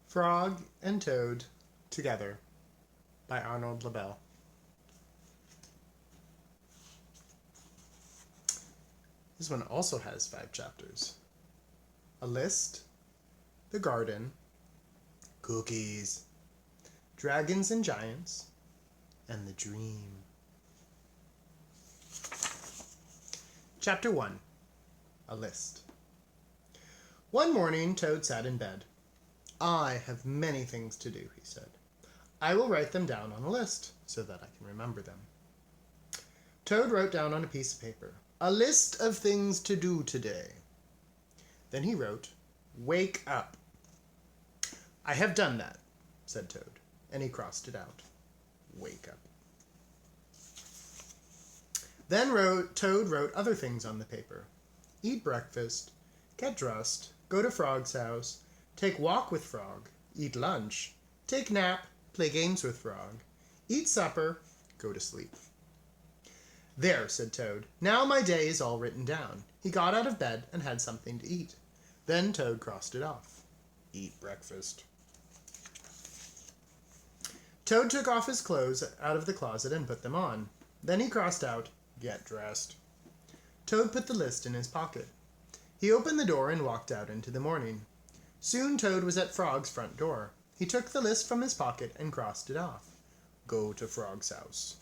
Frog and Toad Together by Arnold Lebel. This one also has 5 chapters. A list, the garden, cookies, dragons and giants, and the dream. Chapter 1. A list. One morning, Toad sat in bed. I have many things to do, he said. I will write them down on a list so that I can remember them. Toad wrote down on a piece of paper, a list of things to do today. Then he wrote, wake up. I have done that, said Toad, and he crossed it out. Wake up. Then Toad wrote other things on the paper. Eat breakfast, get dressed, go to Frog's house, take walk with Frog, eat lunch, take nap, play games with Frog, eat supper, go to sleep. There, said Toad. Now my day is all written down. He got out of bed and had something to eat. Then Toad crossed it off. Eat breakfast. Toad took off his clothes out of the closet and put them on. Then he crossed out, get dressed. Toad put the list in his pocket. He opened the door and walked out into the morning. Soon Toad was at Frog's front door. He took the list from his pocket and crossed it off. Go to Frog's house.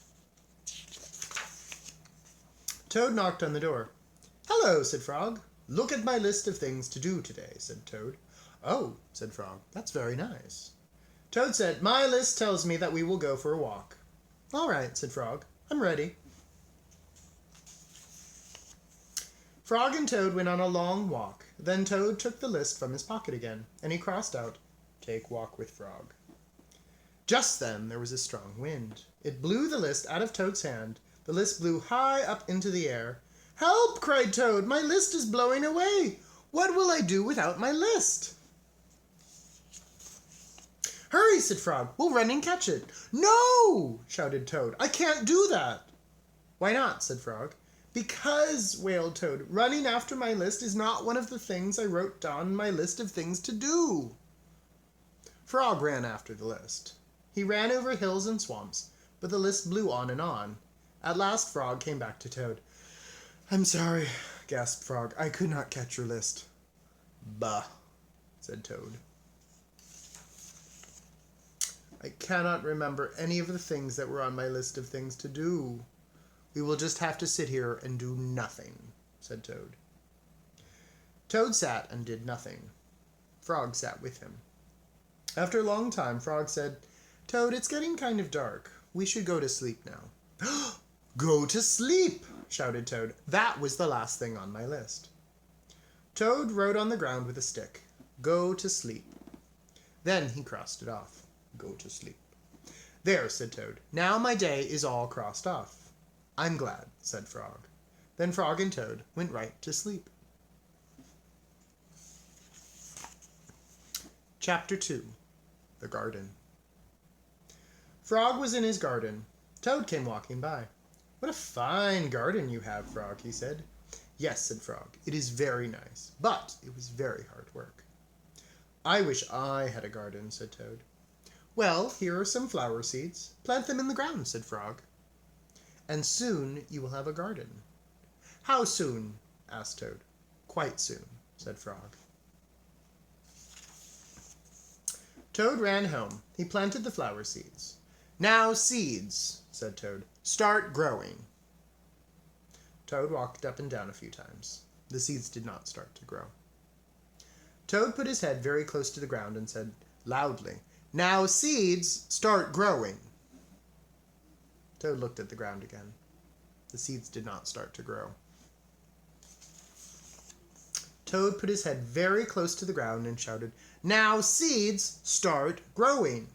Toad knocked on the door. Hello, said Frog. Look at my list of things to do today, said Toad. Oh, said Frog, that's very nice. Toad said, my list tells me that we will go for a walk. All right, said Frog, I'm ready. Frog and Toad went on a long walk. Then Toad took the list from his pocket again, and he crossed out, take walk with Frog. Just then there was a strong wind. It blew the list out of Toad's hand. The list blew high up into the air. Help, cried Toad, my list is blowing away. What will I do without my list? Hurry, said Frog, we'll run and catch it. No, shouted Toad, I can't do that. Why not, said Frog. Because, wailed Toad, running after my list is not one of the things I wrote down on my list of things to do. Frog ran after the list. He ran over hills and swamps, but the list blew on and on. At last Frog came back to Toad. I'm sorry, gasped Frog. I could not catch your list. Bah, said Toad. I cannot remember any of the things that were on my list of things to do. We will just have to sit here and do nothing, said Toad. Toad sat and did nothing. Frog sat with him. After a long time, Frog said, Toad, it's getting kind of dark. We should go to sleep now. Go to sleep, shouted Toad. That was the last thing on my list. Toad wrote on the ground with a stick, go to sleep. Then he crossed it off, go to sleep. There, said Toad. Now my day is all crossed off. I'm glad, said Frog. Then Frog and Toad went right to sleep. Chapter 2. The Garden. Frog was in his garden. Toad came walking by. What a fine garden you have, Frog, he said. Yes, said Frog, it is very nice, but it was very hard work. I wish I had a garden, said Toad. Well, here are some flower seeds. Plant them in the ground, said Frog. And soon you will have a garden. How soon? Asked Toad. Quite soon, said Frog. Toad ran home. He planted the flower seeds. Now seeds, said Toad. Start growing. Toad walked up and down a few times. The seeds did not start to grow. Toad put his head very close to the ground and said loudly, now seeds, start growing. Toad looked at the ground again. The seeds did not start to grow. Toad put his head very close to the ground and shouted, now seeds, start growing.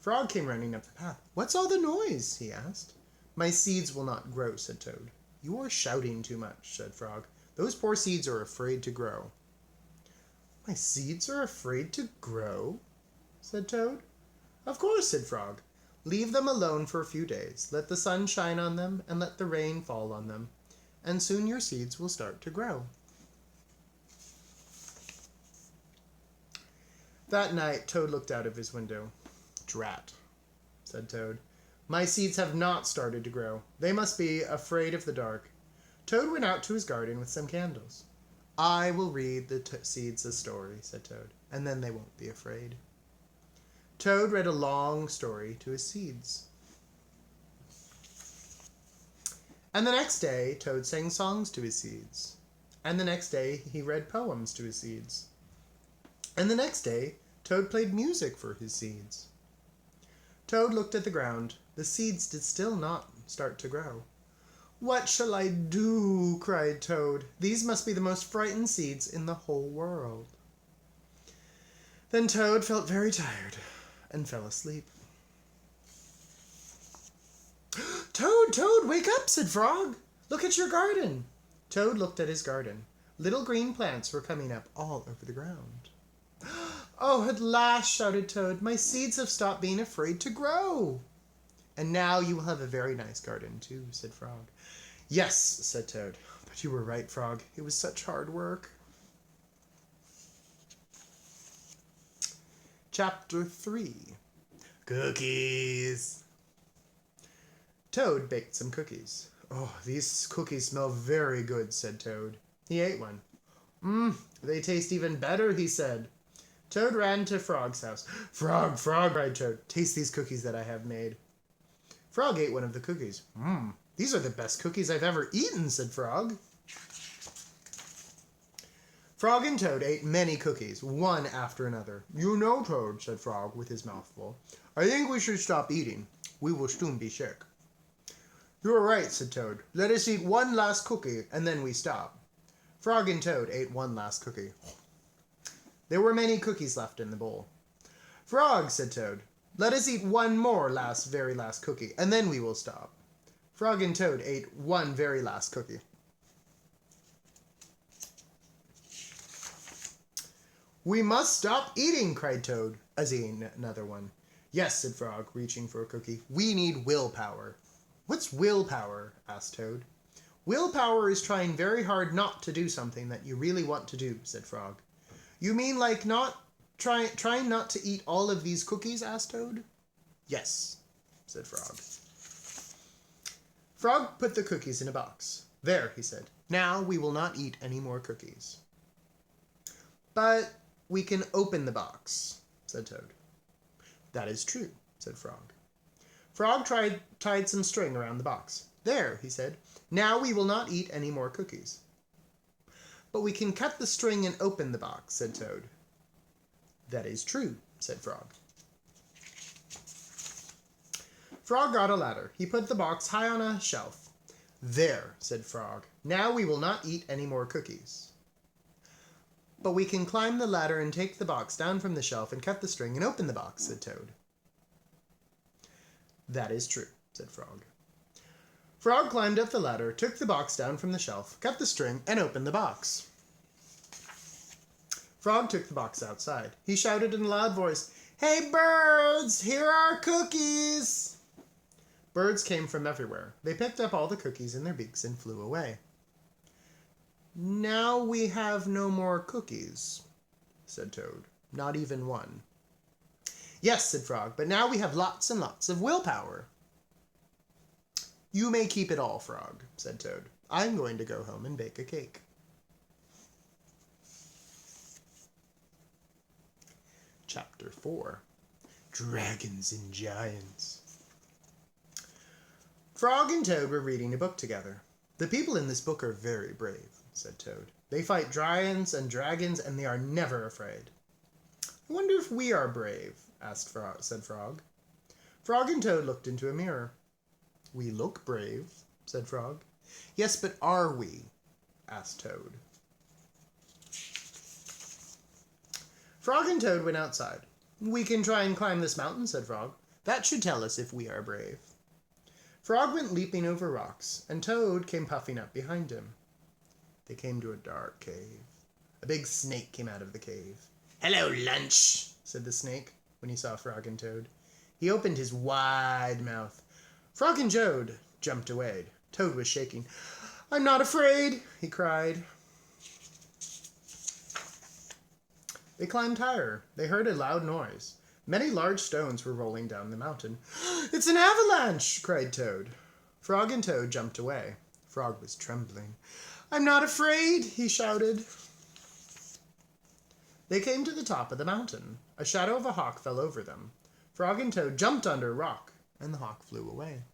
Frog came running up the path. What's all the noise? He asked. My seeds will not grow, said Toad. You are shouting too much, said Frog. Those poor seeds are afraid to grow. My seeds are afraid to grow? Said Toad. Of course, said Frog. Leave them alone for a few days. Let the sun shine on them and let the rain fall on them, and soon your seeds will start to grow. That night, Toad looked out of his window. "Drat," said Toad. "My seeds have not started to grow. They must be afraid of the dark." Toad went out to his garden with some candles. "I will read the seeds a story," said Toad, "and then they won't be afraid." Toad read a long story to his seeds. And the next day, Toad sang songs to his seeds. And the next day, he read poems to his seeds. And the next day, Toad played music for his seeds. Toad looked at the ground. The seeds did still not start to grow. "What shall I do?" cried Toad. "These must be the most frightened seeds in the whole world." Then Toad felt very tired and fell asleep. "Toad, Toad, wake up," said Frog. "Look at your garden." Toad looked at his garden. Little green plants were coming up all over the ground. "Oh, at last," shouted Toad. "My seeds have stopped being afraid to grow." "And now you will have a very nice garden too," said Frog. "Yes," said Toad. "But you were right, Frog. It was such hard work." Chapter 3. Cookies. Toad baked some cookies. "Oh, these cookies smell very good," said Toad. He ate one. They taste even better," he said. Toad ran to Frog's house. "Frog, Frog," cried Toad, "taste these cookies that I have made." Frog ate one of the cookies. These are the best cookies I've ever eaten," said Frog. Frog and Toad ate many cookies, one after another. "You know, Toad," said Frog with his mouth full, "I think we should stop eating. We will soon be sick." "You are right," said Toad. "Let us eat one last cookie, and then we stop." Frog and Toad ate one last cookie. There were many cookies left in the bowl. "Frog," said Toad, "let us eat one more very last cookie, and then we will stop." Frog and Toad ate one very last cookie. "We must stop eating," cried Toad, as he ate another one. "Yes," said Frog, reaching for a cookie. "We need willpower." "What's willpower?" asked Toad. "Willpower is trying very hard not to do something that you really want to do," said Frog. "You mean like trying not to eat all of these cookies?" asked Toad. "Yes," said Frog. Frog put the cookies in a box. "There," he said. "Now we will not eat any more cookies." "But we can open the box," said Toad. "That is true," said Frog. Frog tied some string around the box. "There," he said. "Now we will not eat any more cookies." "But we can cut the string and open the box," said Toad. "That is true," said Frog. Frog got a ladder. He put the box high on a shelf. "There," said Frog. "Now we will not eat any more cookies." "But we can climb the ladder and take the box down from the shelf and cut the string and open the box," said Toad. "That is true," said Frog. Frog climbed up the ladder, took the box down from the shelf, cut the string, and opened the box. Frog took the box outside. He shouted in a loud voice, "Hey birds, here are cookies!" Birds came from everywhere. They picked up all the cookies in their beaks and flew away. "Now we have no more cookies," said Toad. "Not even one." "Yes," said Frog, "but now we have lots and lots of willpower." "You may keep it all, Frog," said Toad. "I'm going to go home and bake a cake." Chapter 4. Dragons and Giants. Frog and Toad were reading a book together. "The people in this book are very brave," said Toad. "They fight giants and dragons, and they are never afraid." "I wonder if we are brave?" said Frog. Frog and Toad looked into a mirror. "We look brave," said Frog. "Yes, but are we?" asked Toad. Frog and Toad went outside. "We can try and climb this mountain," said Frog. "That should tell us if we are brave." Frog went leaping over rocks, and Toad came puffing up behind him. They came to a dark cave. A big snake came out of the cave. "Hello, lunch," said the snake when he saw Frog and Toad. He opened his wide mouth. Frog and Toad jumped away. Toad was shaking. "I'm not afraid," he cried. They climbed higher. They heard a loud noise. Many large stones were rolling down the mountain. "It's an avalanche!" cried Toad. Frog and Toad jumped away. Frog was trembling. "I'm not afraid," he shouted. They came to the top of the mountain. A shadow of a hawk fell over them. Frog and Toad jumped under a rock, and the hawk flew away.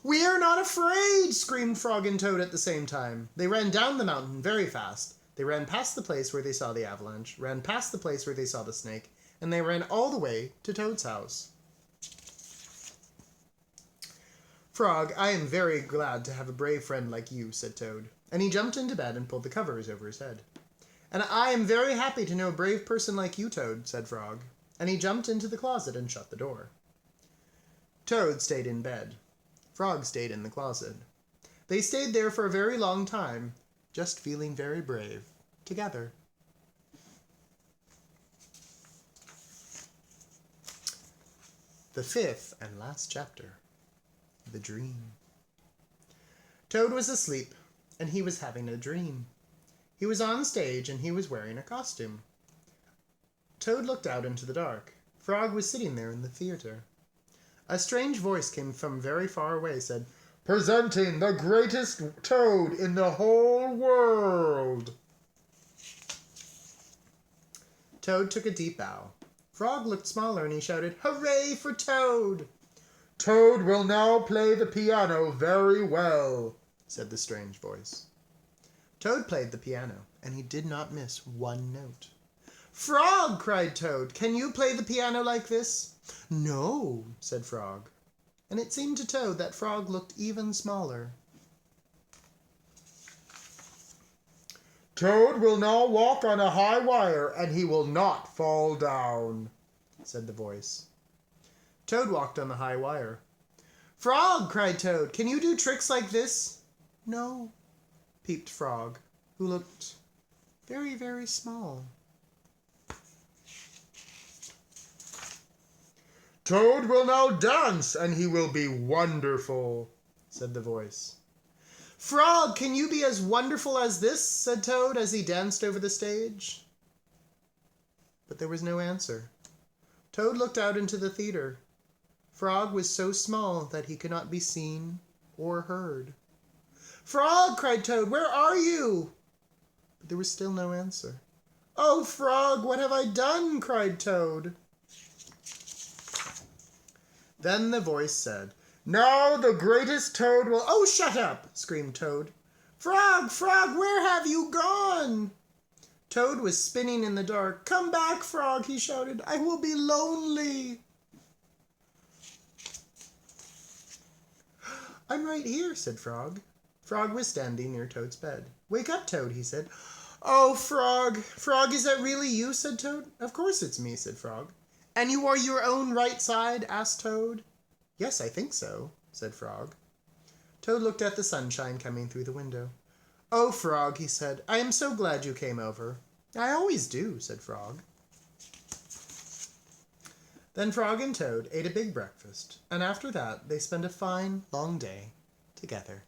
"We are not afraid!" screamed Frog and Toad at the same time. They ran down the mountain very fast. They ran past the place where they saw the avalanche, ran past the place where they saw the snake, and they ran all the way to Toad's house. "Frog, I am very glad to have a brave friend like you," said Toad, and he jumped into bed and pulled the covers over his head. "And I am very happy to know a brave person like you, Toad," said Frog, and he jumped into the closet and shut the door. Toad stayed in bed. Frog stayed in the closet. They stayed there for a very long time, just feeling very brave together. The fifth and last chapter, The Dream. Toad was asleep, and he was having a dream. He was on stage, and he was wearing a costume. Toad looked out into the dark. Frog was sitting there in the theater. A strange voice came from very far away, said, "Presenting the greatest Toad in the whole world." Toad took a deep bow. Frog looked smaller, and he shouted, "Hooray for Toad!" "Toad will now play the piano very well," said the strange voice. Toad played the piano, and he did not miss one note. "Frog!" cried Toad, "can you play the piano like this?" "No," said Frog. And it seemed to Toad that Frog looked even smaller. "Toad will now walk on a high wire, and he will not fall down," said the voice. Toad walked on the high wire. "Frog!" cried Toad, "can you do tricks like this?" "No," peeped Frog, who looked very, very small. "Toad will now dance, and he will be wonderful," said the voice. "Frog, can you be as wonderful as this?" said Toad as he danced over the stage. But there was no answer. Toad looked out into the theater. Frog was so small that he could not be seen or heard. "Frog!" cried Toad, "where are you?" But there was still no answer. "Oh, Frog, what have I done?" cried Toad. Then the voice said, "Now the greatest Toad will—" "Oh, shut up!" screamed Toad. "Frog, Frog, where have you gone?" Toad was spinning in the dark. "Come back, Frog," he shouted. "I will be lonely." "I'm right here," said Frog. Frog was standing near Toad's bed. "Wake up, Toad," he said. "Oh, Frog! Frog, is that really you?" said Toad. "Of course it's me," said Frog. "And you are your own right side?" asked Toad. "Yes, I think so," said Frog. Toad looked at the sunshine coming through the window. "Oh, Frog," he said, "I am so glad you came over." "I always do," said Frog. Then Frog and Toad ate a big breakfast, and after that they spent a fine, long day together.